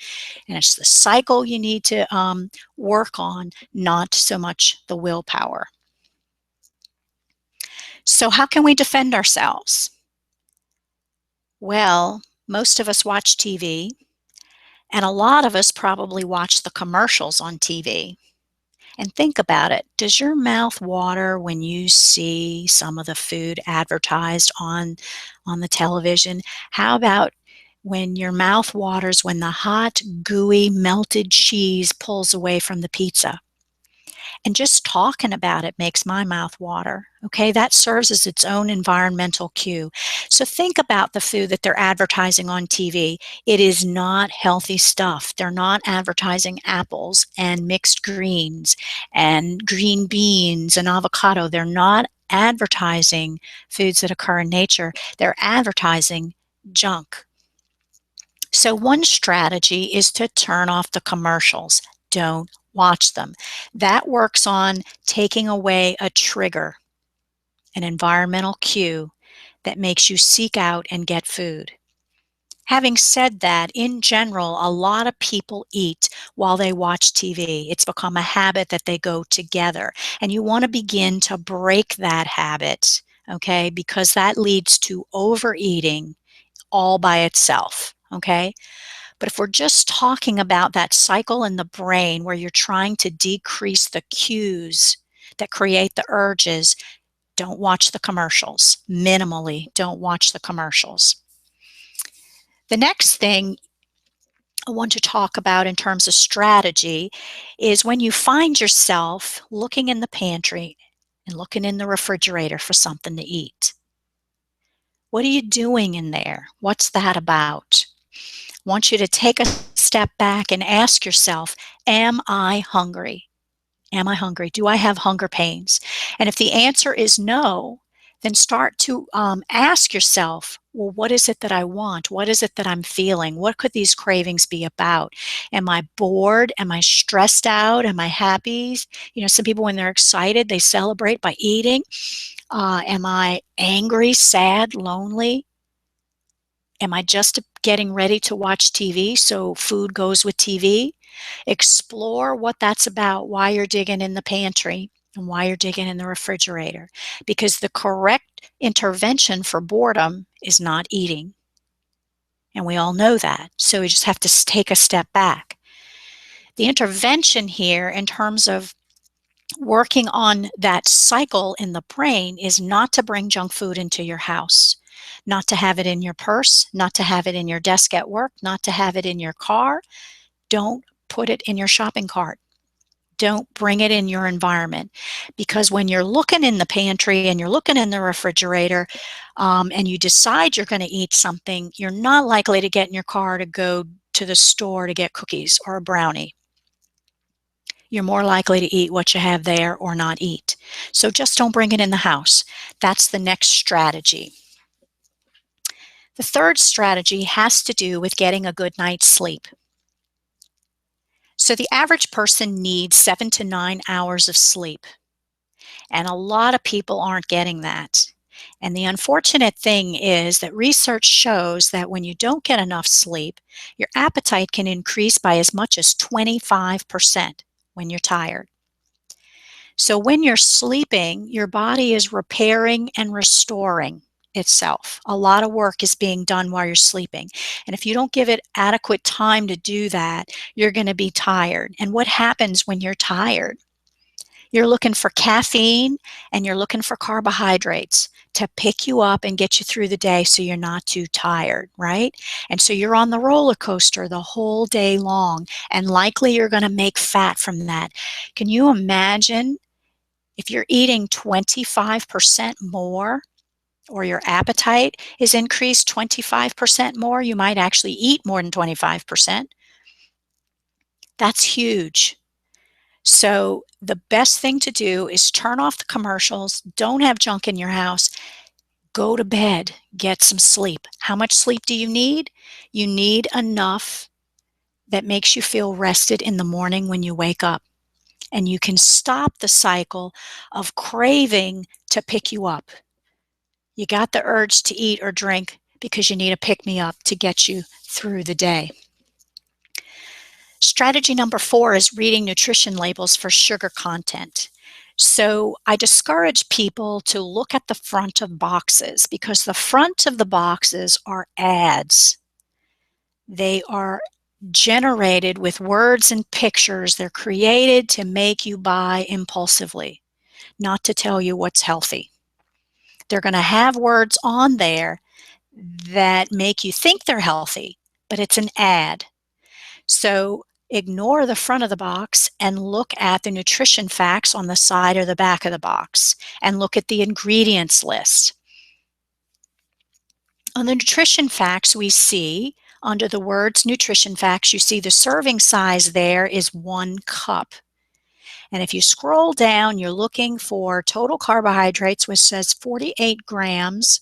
And it's the cycle you need to work on, not so much the willpower. So, how can we defend ourselves? Well, most of us watch TV, and a lot of us probably watch the commercials on TV. And think about it. Does your mouth water when you see some of the food advertised on the television? How about when your mouth waters when the hot, gooey, melted cheese pulls away from the pizza? And just talking about it makes my mouth water. Okay, that serves as its own environmental cue. So think about the food that they're advertising on TV. It is not healthy stuff. They're not advertising apples and mixed greens and green beans and avocado. They're not advertising foods that occur in nature. They're advertising junk. So one strategy is to turn off the commercials. Don't watch them. That works on taking away a trigger, an environmental cue that makes you seek out and get food. Having said that, in general, a lot of people eat while they watch TV. It's become a habit that they go together. And you want to begin to break that habit, okay, because that leads to overeating all by itself, okay? But if we're just talking about that cycle in the brain where you're trying to decrease the cues that create the urges, don't watch the commercials. Minimally, don't watch the commercials. The next thing I want to talk about in terms of strategy is when you find yourself looking in the pantry and looking in the refrigerator for something to eat. What are you doing in there? What's that about? I want you to take a step back and ask yourself, am I hungry? Am I hungry? Do I have hunger pains? And if the answer is no, then start to ask yourself, well, what is it that I want? What is it that I'm feeling? What could these cravings be about? Am I bored? Am I stressed out? Am I happy? You know, some people, when they're excited, they celebrate by eating. Am I angry, sad, lonely? Am I just getting ready to watch TV, so food goes with TV? Explore what that's about, why you're digging in the pantry and why you're digging in the refrigerator. Because the correct intervention for boredom is not eating. And we all know that. So we just have to take a step back. The intervention here in terms of working on that cycle in the brain is not to bring junk food into your house, not to have it in your purse, not to have it in your desk at work, not to have it in your car. Don't put it in your shopping cart. Don't bring it in your environment, because when you're looking in the pantry and you're looking in the refrigerator and you decide you're going to eat something, you're not likely to get in your car to go to the store to get cookies or a brownie. You're more likely to eat what you have there or not eat. So just don't bring it in the house. That's the next strategy. The third strategy has to do with getting a good night's sleep. So the average person needs 7 to 9 hours of sleep, and a lot of people aren't getting that. And the unfortunate thing is that research shows that when you don't get enough sleep, your appetite can increase by as much as 25% when you're tired. So when you're sleeping, your body is repairing and restoring itself. A lot of work is being done while you're sleeping. And if you don't give it adequate time to do that, you're going to be tired. And what happens when you're tired? You're looking for caffeine and you're looking for carbohydrates to pick you up and get you through the day so you're not too tired, right? And so you're on the roller coaster the whole day long, and likely you're going to make fat from that. Can you imagine if you're eating 25% more, or your appetite is increased 25% more, you might actually eat more than 25%. That's huge. So the best thing to do is turn off the commercials, don't have junk in your house, go to bed, get some sleep. How much sleep do you need? You need enough that makes you feel rested in the morning when you wake up. And you can stop the cycle of craving to pick you up. You got the urge to eat or drink because you need a pick-me-up to get you through the day. Strategy number 4 is reading nutrition labels for sugar content. So I discourage people to look at the front of boxes, because the front of the boxes are ads. They are generated with words and pictures. They're created to make you buy impulsively, not to tell you what's healthy. They're going to have words on there that make you think they're healthy, but it's an ad. So ignore the front of the box and look at the nutrition facts on the side or the back of the box, and look at the ingredients list. On the nutrition facts, we see under the words nutrition facts, you see the serving size there is 1 cup. And if you scroll down, you're looking for total carbohydrates, which says 48 grams.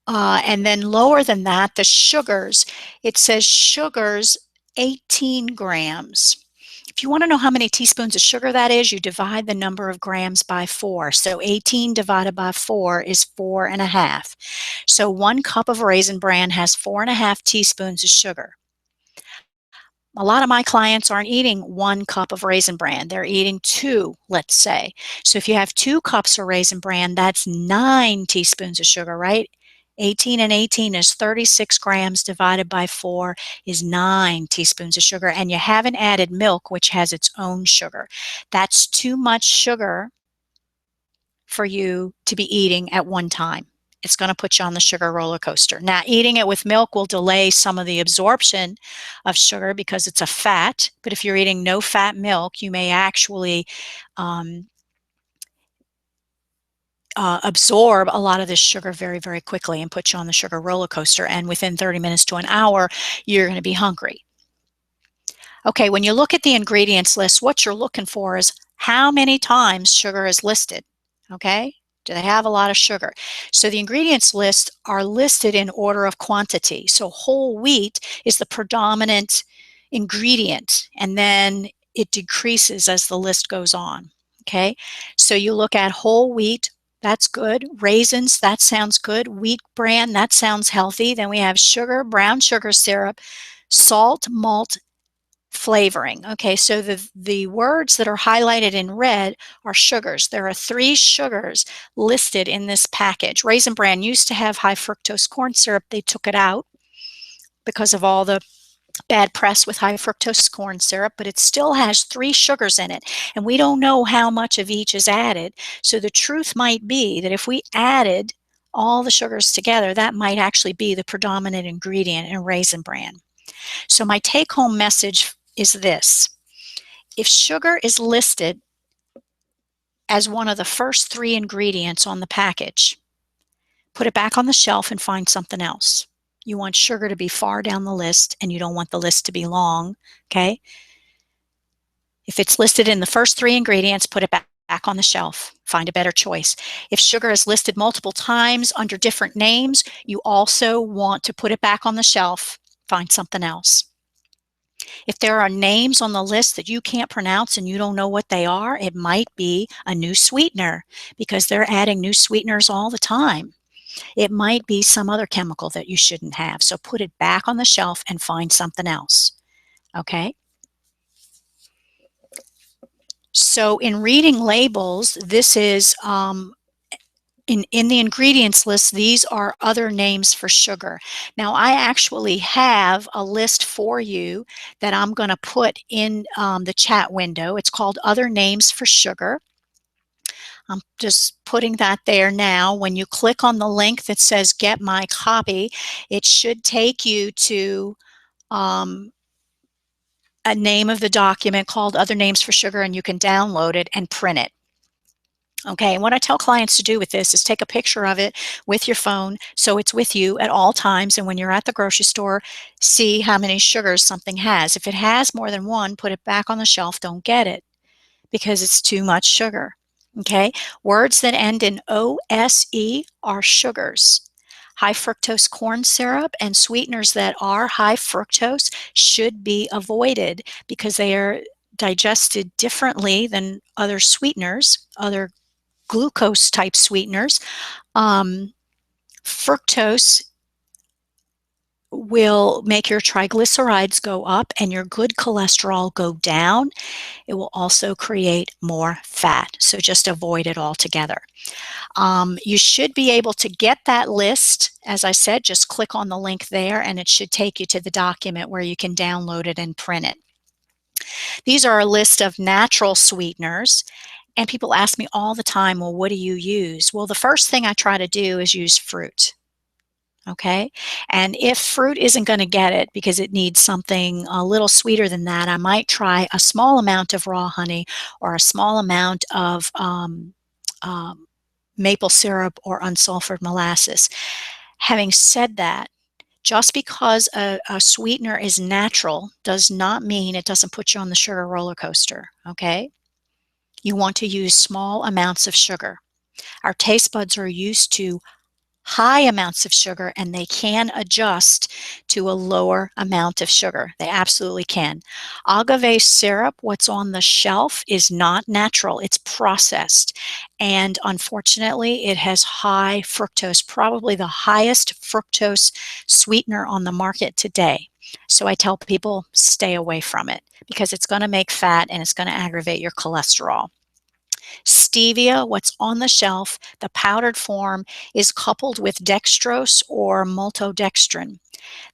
And then lower than that, the sugars, it says sugars 18 grams. If you want to know how many teaspoons of sugar that is, you divide the number of grams by 4. So 18 divided by 4 is 4.5. So 1 cup of Raisin Bran has 4.5 teaspoons of sugar. A lot of my clients aren't eating 1 cup of Raisin Bran. They're eating 2, let's say. So if you have 2 cups of Raisin Bran, that's 9 teaspoons of sugar, right? 18 and 18 is 36 grams divided by 4 is 9 teaspoons of sugar. And you haven't added milk, which has its own sugar. That's too much sugar for you to be eating at one time. It's going to put you on the sugar roller coaster. Now, eating it with milk will delay some of the absorption of sugar because it's a fat. But if you're eating no fat milk, you may actually absorb a lot of this sugar very, very quickly and put you on the sugar roller coaster. And within 30 minutes to an hour, you're going to be hungry. Okay, when you look at the ingredients list, what you're looking for is how many times sugar is listed. Okay, do they have a lot of sugar? So the ingredients list are listed in order of quantity. So whole wheat is the predominant ingredient, and then it decreases as the list goes on. Okay, so you look at whole wheat, that's good. Raisins, that sounds good. Wheat bran, that sounds healthy. Then we have sugar, brown sugar syrup, salt, malt, flavoring. Okay, so the words that are highlighted in red are sugars. There are 3 sugars listed in this package. Raisin Bran used to have high fructose corn syrup. They took it out because of all the bad press with high fructose corn syrup, but it still has 3 sugars in it, and we don't know how much of each is added. So the truth might be that if we added all the sugars together, that might actually be the predominant ingredient in Raisin Bran. So my take-home message is this: if sugar is listed as one of the first 3 ingredients on the package, put it back on the shelf and find something else. You want sugar to be far down the list, and you don't want the list to be long, okay? If it's listed in the first 3 ingredients, put it back on the shelf. Find a better choice. If sugar is listed multiple times under different names, you also want to put it back on the shelf. Find something else. If there are names on the list that you can't pronounce and you don't know what they are, it might be a new sweetener, because they're adding new sweeteners all the time. It might be some other chemical that you shouldn't have. So put it back on the shelf and find something else. Okay? So in reading labels, this is in the ingredients list, these are other names for sugar. Now, I actually have a list for you that I'm going to put in the chat window. It's called Other Names for Sugar. I'm just putting that there now. When you click on the link that says Get My Copy, it should take you to a name of the document called Other Names for Sugar, and you can download it and print it. Okay, and what I tell clients to do with this is take a picture of it with your phone so it's with you at all times, and when you're at the grocery store, see how many sugars something has. If it has more than one, put it back on the shelf, don't get it, because it's too much sugar. Okay, words that end in OSE are sugars. High fructose corn syrup and sweeteners that are high fructose should be avoided because they are digested differently than other sweeteners, other glucose type sweeteners. Fructose will make your triglycerides go up and your good cholesterol go down. It will also create more fat, so just avoid it altogether. You should be able to get that list. As I said, just click on the link there and it should take you to the document where you can download it and print it. These are a list of natural sweeteners. And people ask me all the time, well, what do you use? Well, the first thing I try to do is use fruit. Okay, and if fruit isn't going to get it because it needs something a little sweeter than that, I might try a small amount of raw honey or a small amount of maple syrup or unsulfured molasses. Having said that, just because a sweetener is natural does not mean it doesn't put you on the sugar roller coaster. Okay, you want to use small amounts of sugar. Our taste buds are used to high amounts of sugar, and they can adjust to a lower amount of sugar. They absolutely can. Agave syrup, what's on the shelf, is not natural. It's processed. And unfortunately, it has high fructose, probably the highest fructose sweetener on the market today. So I tell people stay away from it because it's going to make fat and it's going to aggravate your cholesterol. Stevia, what's on the shelf, the powdered form, is coupled with dextrose or maltodextrin.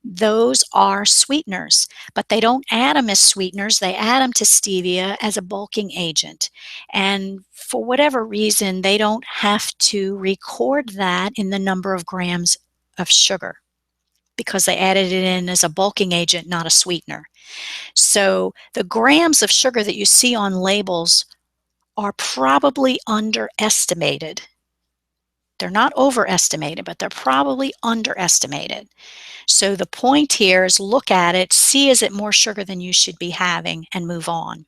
Those are sweeteners, but they don't add them as sweeteners. They add them to stevia as a bulking agent. And for whatever reason, they don't have to record that in the number of grams of sugar because they added it in as a bulking agent, not a sweetener. So the grams of sugar that you see on labels are probably underestimated. They're not overestimated, but they're probably underestimated. So the point here is look at it, see is it more sugar than you should be having, and move on.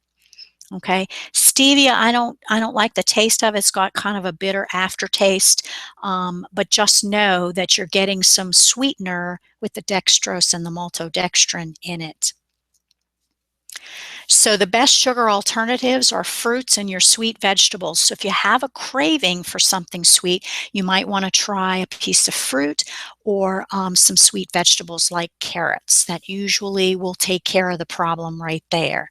Okay, stevia, I don't like the taste of it. It's got kind of a bitter aftertaste, but just know that you're getting some sweetener with the dextrose and the maltodextrin in it. So the best sugar alternatives are fruits and your sweet vegetables. So if you have a craving for something sweet, you might want to try a piece of fruit or some sweet vegetables like carrots. That usually will take care of the problem right there.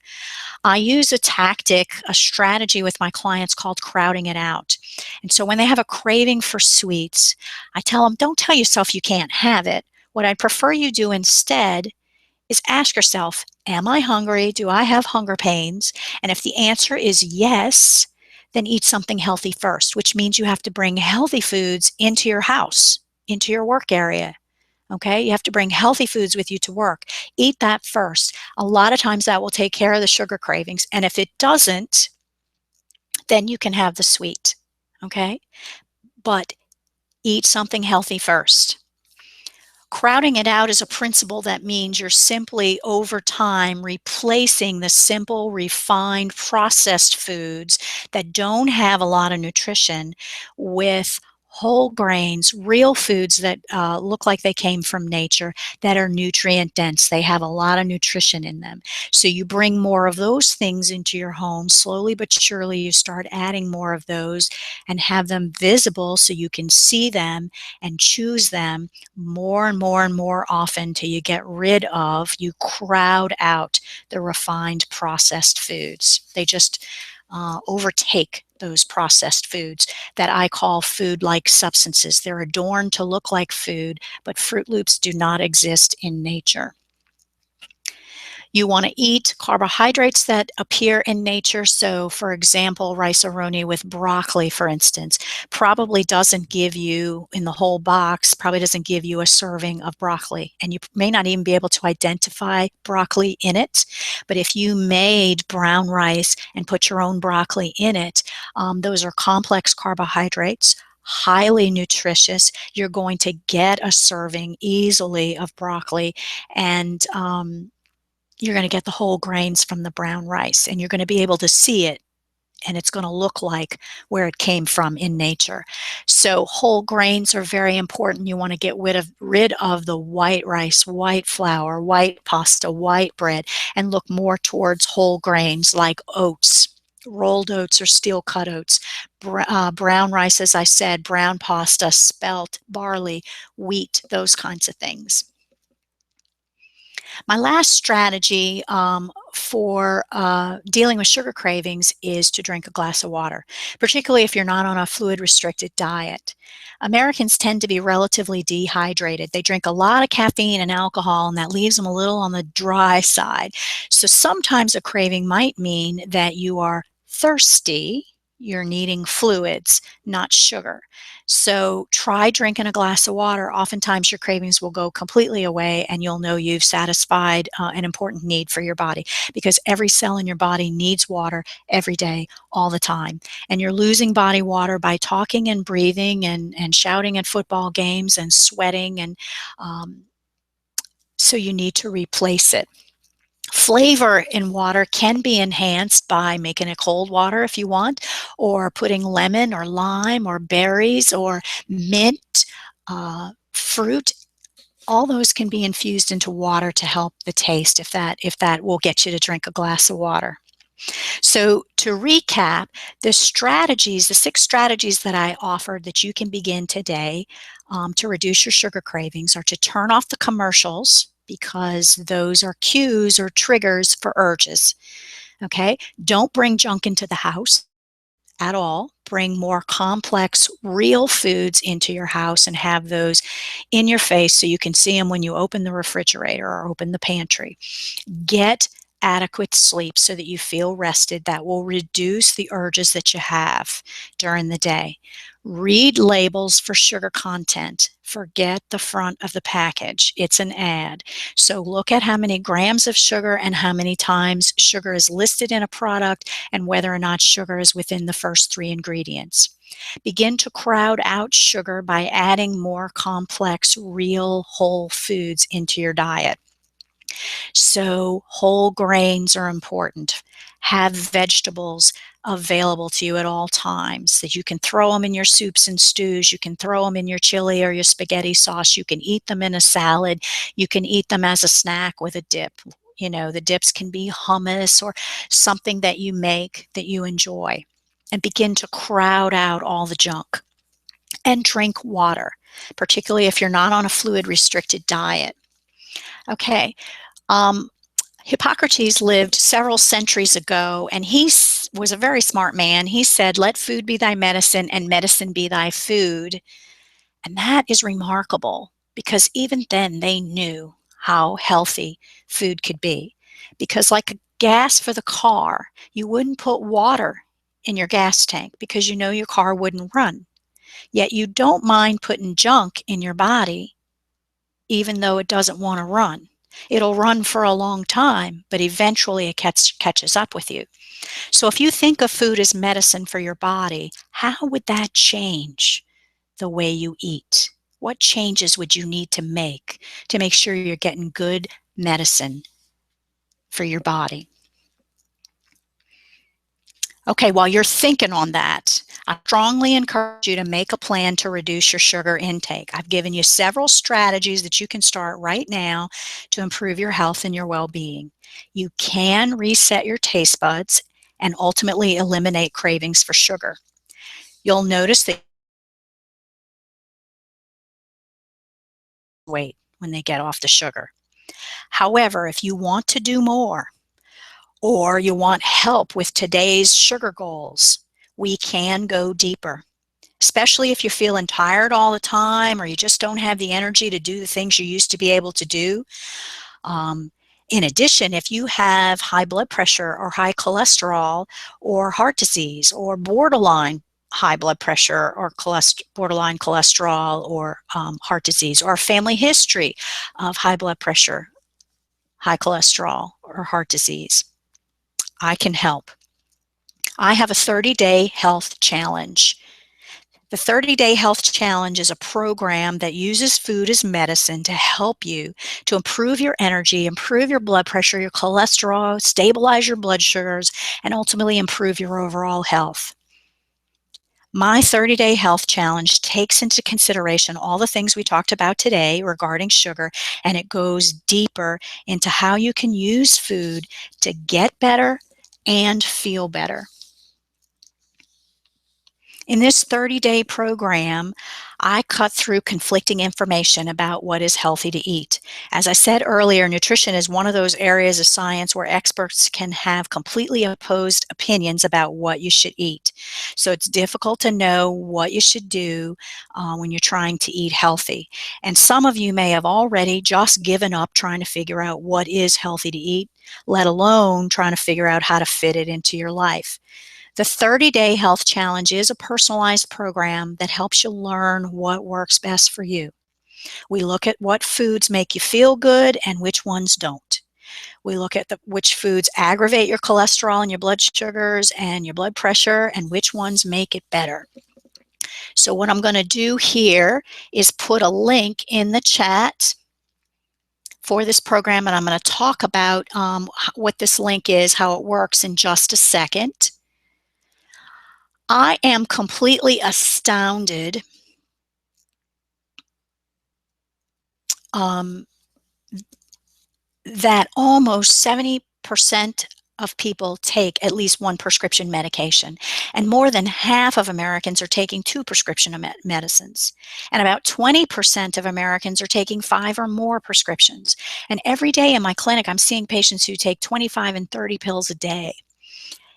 I use a tactic, a strategy with my clients called crowding it out. And so when they have a craving for sweets, I tell them, don't tell yourself you can't have it. What I prefer you do instead is ask yourself, am I hungry? Do I have hunger pains? And if the answer is yes, then eat something healthy first, which means you have to bring healthy foods into your house, into your work area. Okay, you have to bring healthy foods with you to work. Eat that first. A lot of times that will take care of the sugar cravings. And if it doesn't, then you can have the sweet. Okay, but eat something healthy first. Crowding it out is a principle that means you're simply over time replacing the simple, refined, processed foods that don't have a lot of nutrition with whole grains, real foods that look like they came from nature, that are nutrient dense. They have a lot of nutrition in them. So you bring more of those things into your home. Slowly but surely, you start adding more of those and have them visible so you can see them and choose them more and more and more often till you get rid of, you crowd out the refined processed foods. They just overtake those processed foods that I call food-like substances. They're adorned to look like food, but Fruit Loops do not exist in nature. You want to eat carbohydrates that appear in nature. So, for example, rice-a-roni with broccoli, for instance, probably doesn't give you, in the whole box, probably doesn't give you a serving of broccoli. And you may not even be able to identify broccoli in it. But if you made brown rice and put your own broccoli in it, those are complex carbohydrates, highly nutritious. You're going to get a serving easily of broccoli, and you're going to get the whole grains from the brown rice, and you're going to be able to see it, and it's going to look like where it came from in nature. So whole grains are very important. You want to get rid of the white rice, white flour, white pasta, white bread, and look more towards whole grains like oats, rolled oats or steel cut oats, brown rice, as I said, brown pasta, spelt, barley, wheat, those kinds of things. My last strategy for dealing with sugar cravings is to drink a glass of water, particularly if you're not on a fluid-restricted diet. Americans tend to be relatively dehydrated. They drink a lot of caffeine and alcohol, and that leaves them a little on the dry side. So sometimes a craving might mean that you are thirsty, you're needing fluids, not sugar. So try drinking a glass of water. Oftentimes your cravings will go completely away, and you'll know you've satisfied an important need for your body, because every cell in your body needs water every day, all the time. And you're losing body water by talking and breathing and shouting at football games and sweating, and so you need to replace it. Flavor in water can be enhanced by making it cold water if you want, or putting lemon or lime or berries or mint, fruit. All those can be infused into water to help the taste, if that will get you to drink a glass of water. So to recap, the 6 strategies that I offered that you can begin today to reduce your sugar cravings are to turn off the commercials, because those are cues or triggers for urges. Okay? Don't bring junk into the house at all. Bring more complex, real foods into your house and have those in your face so you can see them when you open the refrigerator or open the pantry. Get adequate sleep so that you feel rested. That will reduce the urges that you have during the day. Read labels for sugar content. Forget the front of the package. It's an ad. So look at how many grams of sugar and how many times sugar is listed in a product, and whether or not sugar is within the first 3 ingredients. Begin to crowd out sugar by adding more complex, real whole foods into your diet. So whole grains are important. Have vegetables available to you at all times, that you can throw them in your soups and stews. You can throw them in your chili or your spaghetti sauce. You can eat them in a salad. You can eat them as a snack with a dip. You know, the dips can be hummus or something that you make that you enjoy, and begin to crowd out all the junk. And drink water, particularly if you're not on a fluid-restricted diet. Okay, um, Hippocrates lived several centuries ago, and he was a very smart man. He said, "Let food be thy medicine, and medicine be thy food." And that is remarkable because even then they knew how healthy food could be. Because, like a gas for the car, you wouldn't put water in your gas tank because you know your car wouldn't run. Yet you don't mind putting junk in your body even though it doesn't want to run. It'll run for a long time, but eventually it catches up with you. So if you think of food as medicine for your body, how would that change the way you eat? What changes would you need to make sure you're getting good medicine for your body? Okay, while you're thinking on that, I strongly encourage you to make a plan to reduce your sugar intake. I've given you several strategies that you can start right now to improve your health and your well-being. You can reset your taste buds and ultimately eliminate cravings for sugar. You'll notice that weight when they get off the sugar. However, if you want to do more, or you want help with today's sugar goals, we can go deeper. Especially if you're feeling tired all the time or you just don't have the energy to do the things you used to be able to do. In addition, if you have high blood pressure or high cholesterol or heart disease or borderline high blood pressure or borderline cholesterol or heart disease, or a family history of high blood pressure, high cholesterol, or heart disease, I can help. I have a 30-day health challenge. The 30-Day Health Challenge is a program that uses food as medicine to help you to improve your energy, improve your blood pressure, your cholesterol, stabilize your blood sugars, and ultimately improve your overall health. My 30-Day Health Challenge takes into consideration all the things we talked about today regarding sugar, and it goes deeper into how you can use food to get better and feel better. In this 30-day program, I cut through conflicting information about what is healthy to eat. As I said earlier, nutrition is one of those areas of science where experts can have completely opposed opinions about what you should eat. So it's difficult to know what you should do when you're trying to eat healthy. And some of you may have already just given up trying to figure out what is healthy to eat, let alone trying to figure out how to fit it into your life. The 30-Day Health Challenge is a personalized program that helps you learn what works best for you. We look at what foods make you feel good and which ones don't. We look at which foods aggravate your cholesterol and your blood sugars and your blood pressure, and which ones make it better. So what I'm going to do here is put a link in the chat for this program, and I'm going to talk about what this link is, how it works in just a second. I am completely astounded that almost 70% of people take at least one prescription medication, and more than half of Americans are taking 2 prescription medicines, and about 20% of Americans are taking 5 or more prescriptions. And every day in my clinic, I'm seeing patients who take 25 and 30 pills a day.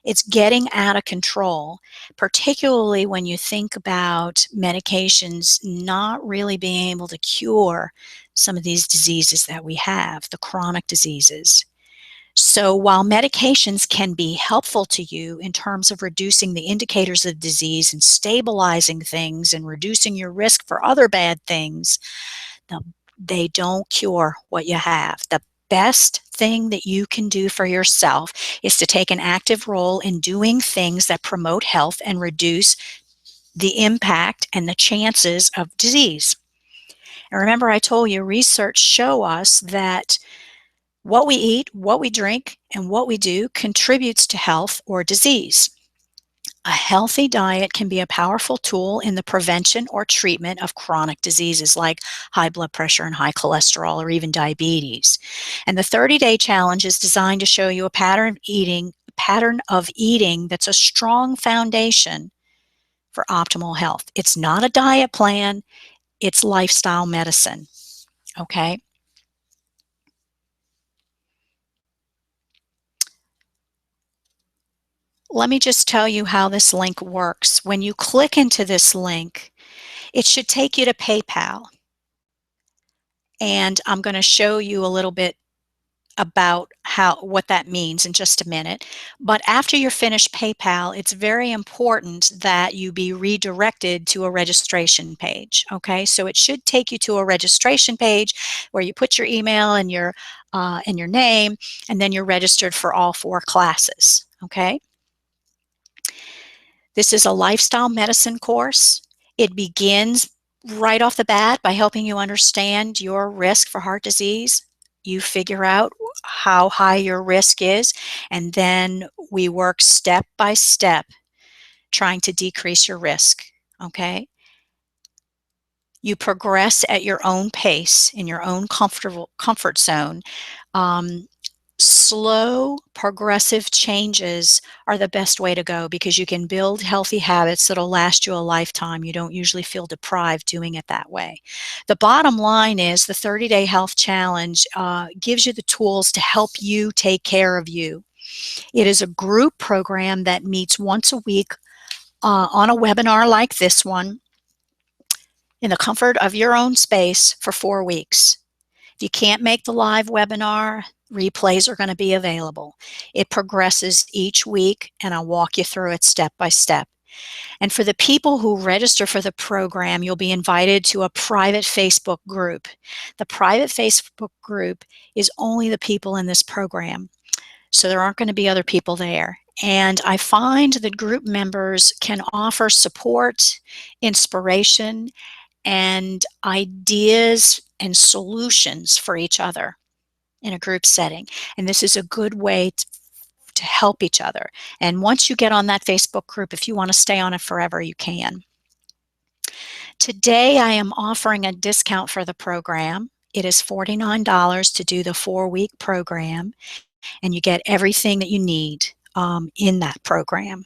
It's getting out of control, particularly when you think about medications not really being able to cure some of these diseases that we have, the chronic diseases. So while medications can be helpful to you in terms of reducing the indicators of disease and stabilizing things and reducing your risk for other bad things, they don't cure what you have. The best thing that you can do for yourself is to take an active role in doing things that promote health and reduce the impact and the chances of disease. And remember, I told you research show us that what we eat, what we drink, and what we do contributes to health or disease. A healthy diet can be a powerful tool in the prevention or treatment of chronic diseases like high blood pressure and high cholesterol or even diabetes. And the 30-day challenge is designed to show you a pattern of eating that's a strong foundation for optimal health. It's not a diet plan, it's lifestyle medicine, okay? Let me just tell you how this link works. When you click into this link, it should take you to PayPal. And I'm going to show you a little bit about what that means in just a minute. But after you're finished PayPal, it's very important that you be redirected to a registration page. Okay, so it should take you to a registration page where you put your email and your name, and then you're registered for all 4 classes. Okay. This is a lifestyle medicine course. It begins right off the bat by helping you understand your risk for heart disease. You figure out how high your risk is, and then we work step by step trying to decrease your risk, okay? You progress at your own pace in your own comfort zone. Um, Slow, progressive changes are the best way to go because you can build healthy habits that'll last you a lifetime. You don't usually feel deprived doing it that way. The bottom line is the 30-day health challenge gives you the tools to help you take care of you. It is a group program that meets once a week on a webinar like this one in the comfort of your own space for 4 weeks. If you can't make the live webinar, replays are going to be available. It progresses each week, and I'll walk you through it step by step. And for the people who register for the program, you'll be invited to a private Facebook group. The private Facebook group is only the people in this program, so there aren't going to be other people there. And I find that group members can offer support, inspiration, and ideas and solutions for each other in a group setting. And this is a good way to help each other. And once you get on that Facebook group, if you want to stay on it forever, you can. Today, I am offering a discount for the program. It is $49 to do the 4-week program, and you get everything that you need in that program.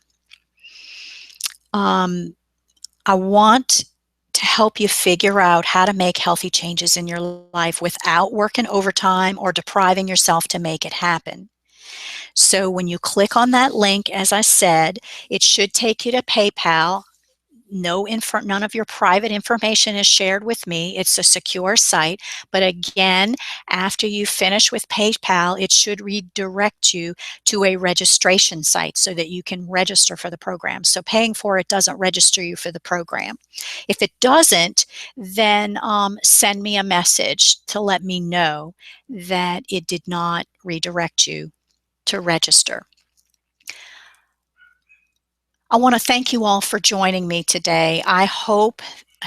I want to help you figure out how to make healthy changes in your life without working overtime or depriving yourself to make it happen. So when you click on that link, as I said, it should take you to PayPal. None of your private information is shared with me. It's a secure site. But again, after you finish with PayPal, it should redirect you to a registration site so that you can register for the program. So paying for it doesn't register you for the program. If it doesn't, then send me a message to let me know that it did not redirect you to register. I want to thank you all for joining me today. I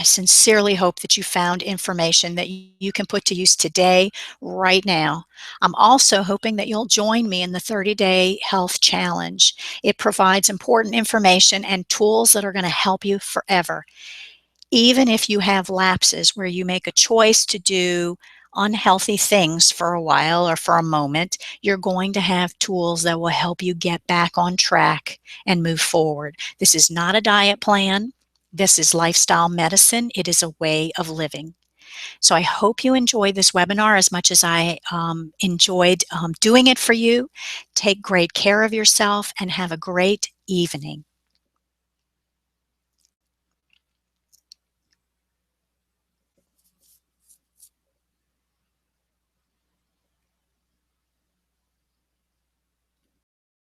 sincerely hope that you found information that you can put to use today, right now. I'm also hoping that you'll join me in the 30-day health challenge. It provides important information and tools that are going to help you forever. Even if you have lapses where you make a choice to do unhealthy things for a while or for a moment, you're going to have tools that will help you get back on track and move forward. This is not a diet plan. This is lifestyle medicine. It is a way of living. So I hope you enjoyed this webinar as much as I enjoyed doing it for you. Take great care of yourself and have a great evening.